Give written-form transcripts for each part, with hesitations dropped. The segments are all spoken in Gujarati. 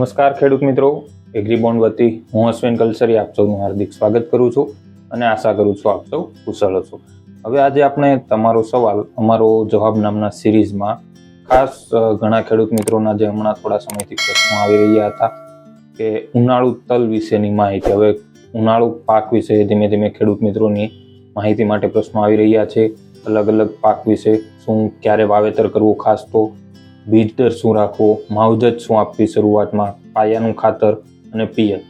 નમસ્કાર ખેડૂત મિત્રો, એગ્રીબોન્ડ વતી હું અશ્વિન કલસરી આપ સૌનું હાર્દિક સ્વાગત કરું છું અને આશા કરું છું આપ સૌ કુશળ છો। હવે આજે આપણે તમારો સવાલ અમારો જવાબ નામના સિરીઝમાં ખાસ ઘણા ખેડૂત મિત્રોના જે હમણાં થોડા સમયથી પ્રશ્નો આવી રહ્યા હતા કે ઉનાળુ તલ વિશેની માહિતી, હવે ઉનાળુ પાક વિશે ધીમે ધીમે ખેડૂત મિત્રોની માહિતી માટે પ્રશ્નો આવી રહ્યા છે। અલગ અલગ પાક વિશે શું ક્યારે વાવેતર કરવું, ખાસ તો બીજ દર શું રાખવો, માવજત શું આપવી શરૂઆતમાં, પાયાનું ખાતર અને પિયત,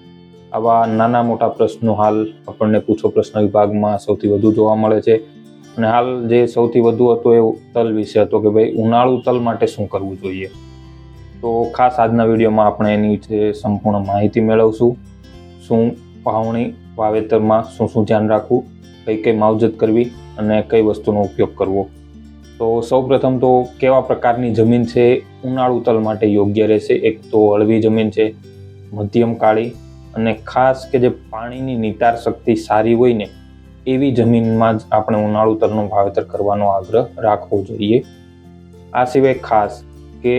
આવા નાના મોટા પ્રશ્નો હાલ આપણને પૂછો પ્રશ્ન વિભાગમાં સૌથી વધુ જોવા મળે છે। અને હાલ જે સૌથી વધુ હતો એ તલ વિશે હતો કે ભાઈ ઉનાળુ તલ માટે શું કરવું જોઈએ। તો ખાસ આજના વિડીયોમાં આપણે એની વિશે સંપૂર્ણ માહિતી મેળવશું। શું વાવણી વાવેતરમાં શું શું ધ્યાન રાખવું, કઈ કઈ માવજત કરવી અને કઈ વસ્તુનો ઉપયોગ કરવો। તો સૌપ્રથમ તો કેવા પ્રકારની જમીન છે ઉનાળુ તલ માટે યોગ્ય રહેશે। એક તો હળવી જમીન છે, મધ્યમ કાળી અને ખાસ કે જે પાણીની નિતાર શક્તિ સારી હોય ને એવી જમીનમાં જ આપણે ઉનાળુ તલનું વાવેતર કરવાનો આગ્રહ રાખવો જોઈએ। આ સિવાય ખાસ કે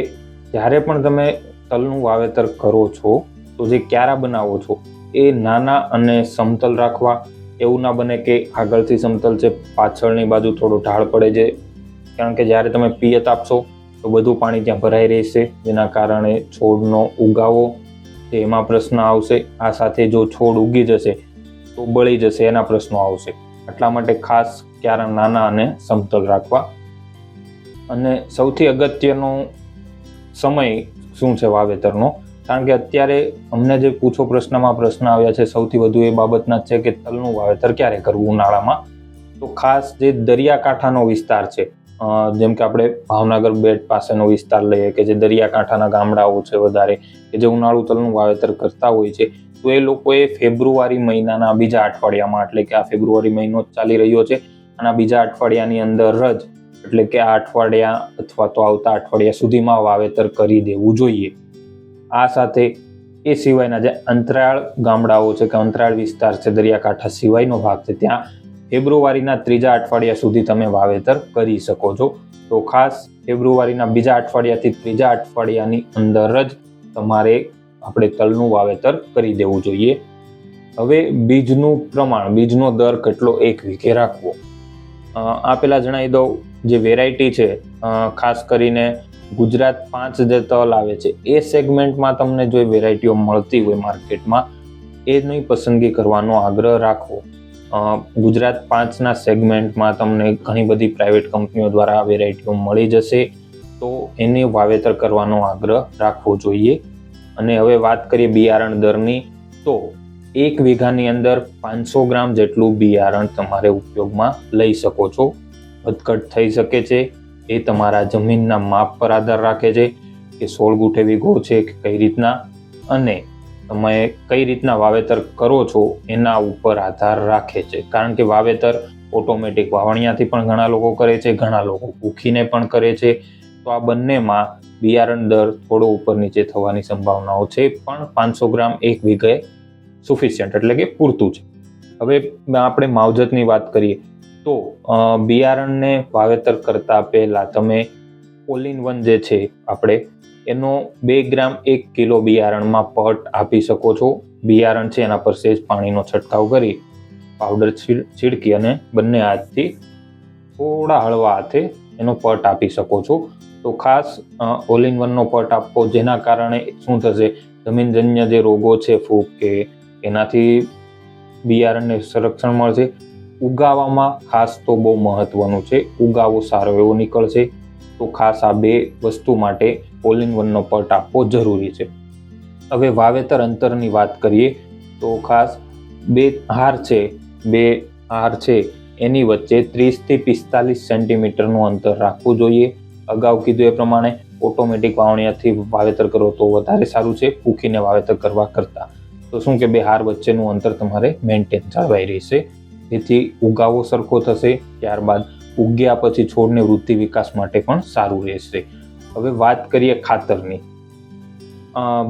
જ્યારે પણ તમે તલનું વાવેતર કરો છો તો જે ક્યારા બનાવો છો એ નાના અને સમતલ રાખવા। એવું ના બને કે આગળથી સમતલ છે, પાછળની બાજુ થોડો ઢાળ પડે છે, કારણ કે જ્યારે તમે પિયત આપશો તો બધું પાણી ત્યાં ભરાઈ રહેશે, જેના કારણે છોડનો ઉગાવો છે એમાં પ્રશ્ન આવશે। આ સાથે જો છોડ ઉગી જશે તો બળી જશે, એના પ્રશ્નો આવશે। એટલા માટે ખાસ ક્યારા નાના અને સમતલ રાખવા। અને સૌથી અગત્યનો સમય શું છે વાવેતરનો, કારણ કે અત્યારે અમને જે પૂછો પ્રશ્નમાં પ્રશ્ન આવ્યા છે સૌથી વધુ એ બાબતના છે કે તલનું વાવેતર ક્યારે કરવું ઉનાળામાં। તો ખાસ જે દરિયાકાંઠાનો વિસ્તાર છે, જેમ કે આપણે ભાવનગર બેટ પાસેનો વિસ્તાર લઈએ કે જે દરિયાકાંઠાના ગામડાઓ છે વધારે કે જે ઉનાળુ તલનું વાવેતર કરતા હોય છે, તો એ લોકોએ ફેબ્રુઆરી મહિનાના બીજા અઠવાડિયામાં, એટલે કે આ ફેબ્રુઆરી મહિનો ચાલી રહ્યો છે અને બીજા અઠવાડિયાની અંદર જ, એટલે કે આ અઠવાડિયા અથવા તો આવતા અઠવાડિયા સુધીમાં વાવેતર કરી દેવું જોઈએ। આ સાથે એ સિવાયના જે અંતરાળ ગામડાઓ છે કે અંતરાળ વિસ્તાર છે, દરિયાકાંઠા સિવાયનો ભાગ છે, ત્યાં ફેબ્રુઆરીના ત્રીજા અઠવાડિયા સુધી તમે વાવેતર કરી શકો છો। તો ખાસ ફેબ્રુઆરીના બીજા અઠવાડિયાથી ત્રીજા અઠવાડિયાની અંદર જ તમારે આપણે તલનું વાવેતર કરી દેવું જોઈએ। હવે બીજનું પ્રમાણ, બીજનો દર કેટલો એક વીઘે રાખવો, આ પહેલા જણાવી દઉં। જે વેરાયટી છે ખાસ કરીને ગુજરાત 5 જે તલ આવે છે એ સેગમેન્ટમાં તમને જો વેરાયટીઓ મળતી હોય માર્કેટમાં, એની પસંદગી કરવાનો આગ્રહ રાખવો। ગુજરાત 5ના સેગમેન્ટમાં તમને ઘણી બધી પ્રાઇવેટ કંપનીઓ દ્વારા વેરાયટીઓ મળી જશે, તો એની વાવેતર કરવાનો આગ્રહ રાખવો જોઈએ। અને હવે વાત કરીએ બિયારણ દરની, તો 1 વીઘાની અંદર 500 ગ્રામ જેટલું બિયારણ તમારે ઉપયોગમાં લઈ શકો છો। વધઘટ થઈ શકે છે, એ તમારા જમીનના માપ પર આધાર રાખે છે કે 16 ગુઠે વીઘો છે કે કઈ રીતના, અને તમે કઈ રીતના વાવેતર કરો છો એના ઉપર આધાર રાખે છે। કારણ કે વાવેતર ઓટોમેટિક વાવણિયાથી પણ ઘણા લોકો કરે છે, ઘણા લોકો પૂખીને પણ કરે છે, તો આ બંનેમાં બિયારણ દર થોડો ઉપર નીચે થવાની સંભાવનાઓ છે, પણ 500 ગ્રામ 1 વીઘે સફિશિયન્ટ એટલે કે પૂરતું છે। હવે આપણે માવજતની વાત કરીએ તો બિયારણને વાવેતર કરતા પહેલા તમે ઓલ ઇન વન જે છે આપણે એનો 2 ગ્રામ 1 કિલો બિયારણમાં પટ આપી શકો છો। બિયારણ છે એના પર સહેજ પાણીનો છંટકાવ કરી પાવડર છીડકી અને બંને હાથથી થોડા હળવા હાથે એનો પટ આપી શકો છો। તો ખાસ ઓલ ઇન વનનો પટ આપવો, જેના કારણે શું થશે, જમીનજન્ય જે રોગો છે, ફૂગ કે એનાથી બિયારણને સંરક્ષણ મળશે। ઉગાવામાં ખાસ તો બહુ મહત્વનું છે, ઉગાવો સારો એવો નીકળશે। તો ખાસ આ 2 વસ્તુ માટે ઓલ ઇન વનનો પટ આપવો જરૂરી છે। હવે વાવેતર અંતરની વાત કરીએ તો ખાસ 2 હાર છે એની વચ્ચે 30 થી 45 સેન્ટીમીટરનું અંતર રાખવું જોઈએ। અગાઉ કીધું એ પ્રમાણે ઓટોમેટિક વાવણિયાથી વાવેતર કરો તો વધારે સારું છે પૂખીને વાવેતર કરવા કરતાં। તો શું કે 2 હાર વચ્ચેનું અંતર તમારે મેન્ટેન જળવાઈ રહેશે, જેથી ઉગાવો સરખો થશે, ત્યારબાદ ઉગ્યા પછી છોડને વૃદ્ધિ વિકાસ માટે પણ સારું રહેશે। હવે વાત કરીએ ખાતરની।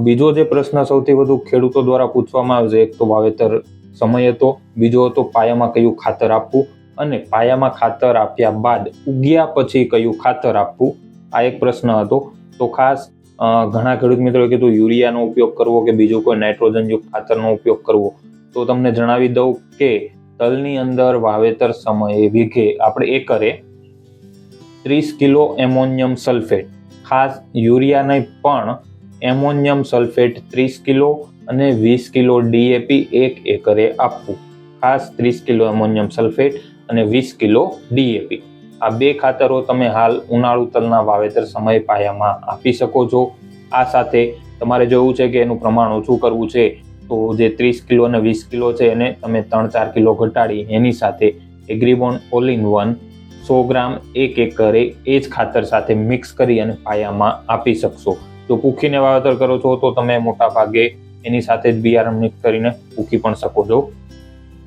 બીજો જે પ્રશ્ન સૌથી વધુ ખેડૂતો દ્વારા પૂછવામાં આવે છે, એક તો વાવેતર સમય હતો, બીજો હતો પાયામાં કયું ખાતર આપવું, અને પાયામાં ખાતર આપ્યા બાદ ઉગ્યા પછી કયું ખાતર આપવું, આ એક પ્રશ્ન હતો। તો ખાસ ઘણા ખેડૂત મિત્રોએ કીધું યુરિયાનો ઉપયોગ કરવો કે બીજું કોઈ નાઇટ્રોજનયુક્ત ખાતરનો ઉપયોગ કરવો, તો તમને જણાવી દઉં કે તલની અંદર વાવેતર સમયે વીઘે આપણે એકરે 30 કિલો એમોનિયમ સલ્ફેટ, ખાસ યુરિયા નહીં પણ એમોનિયમ સલ્ફેટ 30 કિલો અને 20 કિલો ડીએપી 1 એકરે આપવું. ખાસ 30 કિલો એમોનિયમ સલ્ફેટ અને 20 કિલો ડીએપી, આ 2 ખાતરો તમે હાલ ઉનાળુ તલના વાવેતર સમયે પાયામાં આપી શકો છો. આ સાથે તમારે જોવું છે કે એનું પ્રમાણ ઓછું કરવું છે, તો જે 30 કિલો અને 20 કિલો છે એને તમે 3-4 કિલો ઘટાડી એની સાથે એગ્રીબોન્ડ ઓલ ઇન વન 100 ગ્રામ 1 એકરે એ જ ખાતર સાથે મિક્સ કરી અને પાયામાં આપી શકશો. જો પૂખીને વાવેતર કરો છો તો તમે મોટા ભાગે એની સાથે જ બિયારણ મિક્સ કરીને પૂખી પણ શકો છો.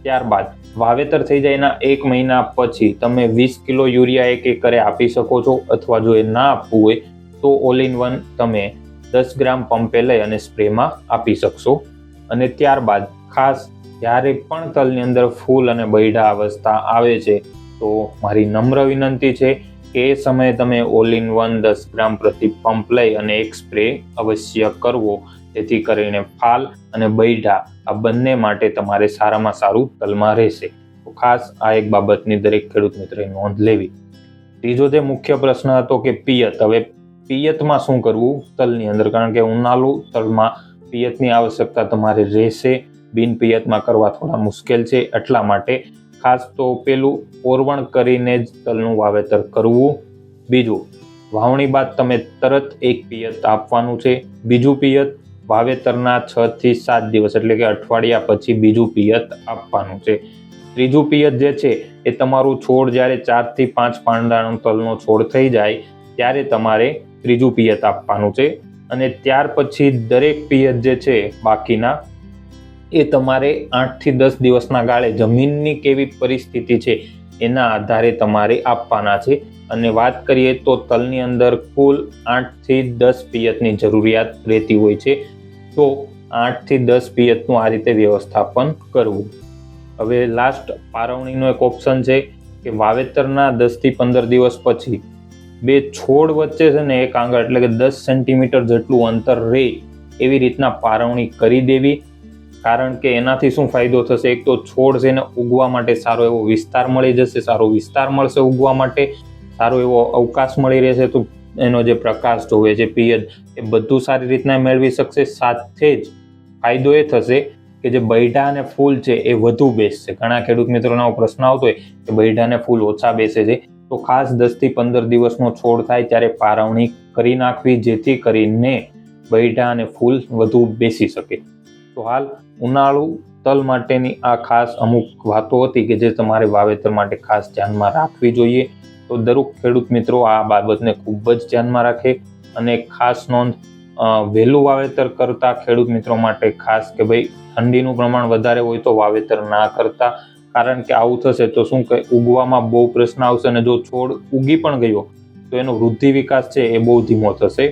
ત્યારબાદ વાવેતર થઈ જાય એના 1 મહિના પછી તમે 20 કિલો યુરિયા 1 એકરે આપી શકો છો, અથવા જો એ ના આપવું હોય તો ઓલ ઇન વન તમે 10 ગ્રામ પંપે લઈ અને સ્પ્રેમાં આપી શકશો. અને ત્યારબાદ ખાસ જ્યારે પણ તલની અંદર ફૂલ અને બૈડા અવસ્થા આવે છે તો મારી નમ્ર વિનંતી છે કે એ સમયે તમે ઓલ ઇન વન 10 ગ્રામ પ્રતિ પંપ લઈ અને એક સ્પ્રે અવશ્ય કરવો, જેથી કરીને ફાલ અને બૈડા આ બંને માટે તમારે સારામાં સારું તલમાં રહેશે. તો ખાસ આ એક બાબતની દરેક ખેડૂત મિત્રએ નોંધ લેવી. ત્રીજો જે મુખ્ય પ્રશ્ન હતો કે પિયત, હવે પિયતમાં શું કરવું તલની અંદર, કારણ કે ઉનાળુ તલમાં પિયતની આવશ્યકતા તમારે રહેશે, બિન પિયતમાં કરવા થોડા મુશ્કેલ છે. એટલા માટે ખાસ તો પેલું ઓરવણ કરીને જ તલનું વાવેતર કરવું. બીજું, વાવણી બાદ તમે તરત એક પિયત આપવાનું છે. બીજું પિયત વાવેતરના 6 થી 7 દિવસ એટલે કે અઠવાડિયા પછી બીજું પિયત આપવાનું છે. ત્રીજું પિયત જે છે એ તમારું છોડ જ્યારે 4 થી 5 પાંદડાનો તલનો છોડ થઈ જાય ત્યારે તમારે ત્રીજું પિયત આપવાનું છે. અને ત્યાર પછી દરેક પિયત જે છે બાકીના એ તમારે 8 થી 10 દિવસના ગાળે જમીનની કેવી પરિસ્થિતિ છે એના આધારે તમારે આપવાના છે. અને વાત કરીએ તો તલની અંદર કુલ 8 થી 10 પિયતની જરૂરિયાત રહેતી હોય છે, તો 8 થી 10 પિયતનું આ રીતે વ્યવસ્થાપન કરવું. હવે લાસ્ટ પારવણીનો એક ઓપ્શન છે કે વાવેતરના 10 થી 15 દિવસ પછી 2 છોડ વચ્ચે છે ને એક આંગળ એટલે કે 10 સેન્ટીમીટર જેટલું અંતર રહે એવી રીતના પારવણી કરી દેવી. કારણ કે એનાથી શું ફાયદો થશે, એક તો છોડ છે ને ઉગવા માટે સારો એવો વિસ્તાર મળી જશે, સારો વિસ્તાર મળશે ઉગવા માટે, સારો એવો અવકાશ મળી રહેશે, તો એનો જે પ્રકાશ જોવે છે પિયત એ બધું સારી રીતના મેળવી શકશે. સાથે જ ફાયદો એ થશે કે જે બૈડા અને ફૂલ છે એ વધુ બેસશે. ઘણા ખેડૂત મિત્રોનો પ્રશ્ન આવતો હોય કે બૈડા અને ફૂલ ઓછા બેસે છે, તો ખાસ 10 થી 15 દિવસનો છોડ થાય ત્યારે પારવણી કરી નાખવી, જેથી કરીને બૈડા અને ફૂલ વધુ બેસી શકે. તો હાલ ઉનાળુ તલ માટેની આ ખાસ અમુક વાતો હતી કે જે તમારે વાવેતર માટે ખાસ ધ્યાનમાં રાખવી જોઈએ. તો દરેક ખેડૂત મિત્રો આ બાબતને ખૂબ જ ધ્યાનમાં રાખે. અને ખાસ નોંધ, વહેલું વાવેતર કરતા ખેડૂત મિત્રો માટે ખાસ કે ભાઈ ઠંડીનું પ્રમાણ વધારે હોય તો વાવેતર ના કરતા, કારણ કે આવું થશે તો શું કે ઉગવામાં બહુ પ્રશ્ન આવશે, અને જો છોડ ઉગી પણ ગયો તો એનો વૃદ્ધિ વિકાસ છે એ બહુ ધીમો થશે.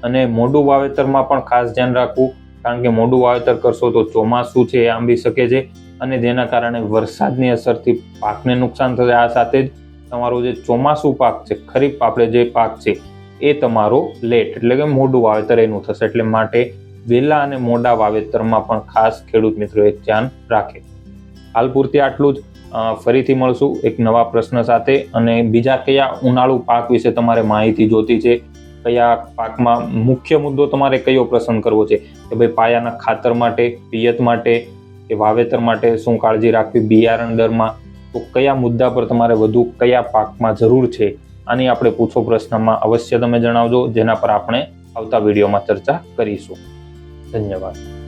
અને મોડું વાવેતરમાં પણ ખાસ ધ્યાન રાખવું, કારણ કે મોડું વાવેતર કરશો તો ચોમાસું છે એ આંબી શકે છે અને જેના કારણે વરસાદની અસરથી પાકને નુકસાન થશે. આ સાથે જ તમારો જે ચોમાસું પાક છે, ખરીફ આપણે જે પાક છે એ તમારો લેટ એટલે કે મોડું વાવેતર એનું થશે. એટલે માટે વહેલા અને મોડા વાવેતરમાં પણ ખાસ ખેડૂત મિત્રો એક ધ્યાન રાખે. હાલ પૂરતી આટલું જ. ફરીથી મળશું એક નવા પ્રશ્ન સાથે. અને બીજા કયા ઉનાળુ પાક વિશે તમારે માહિતી જોતી છે, કયા પાકમાં મુખ્ય મુદ્દો તમારે કયો પસંદ કરવો છે, કે ભાઈ પાયાના ખાતર માટે, પિયત માટે કે વાવેતર માટે શું કાળજી રાખવી, બિયારણ દરમાં, તો કયા મુદ્દા પર તમારે વધુ કયા પાકમાં જરૂર છે, આની આપણે પૂછો પ્રશ્નમાં અવશ્ય તમે જણાવજો, જેના પર આપણે આવતા વિડીયોમાં ચર્ચા કરીશું. ધન્યવાદ.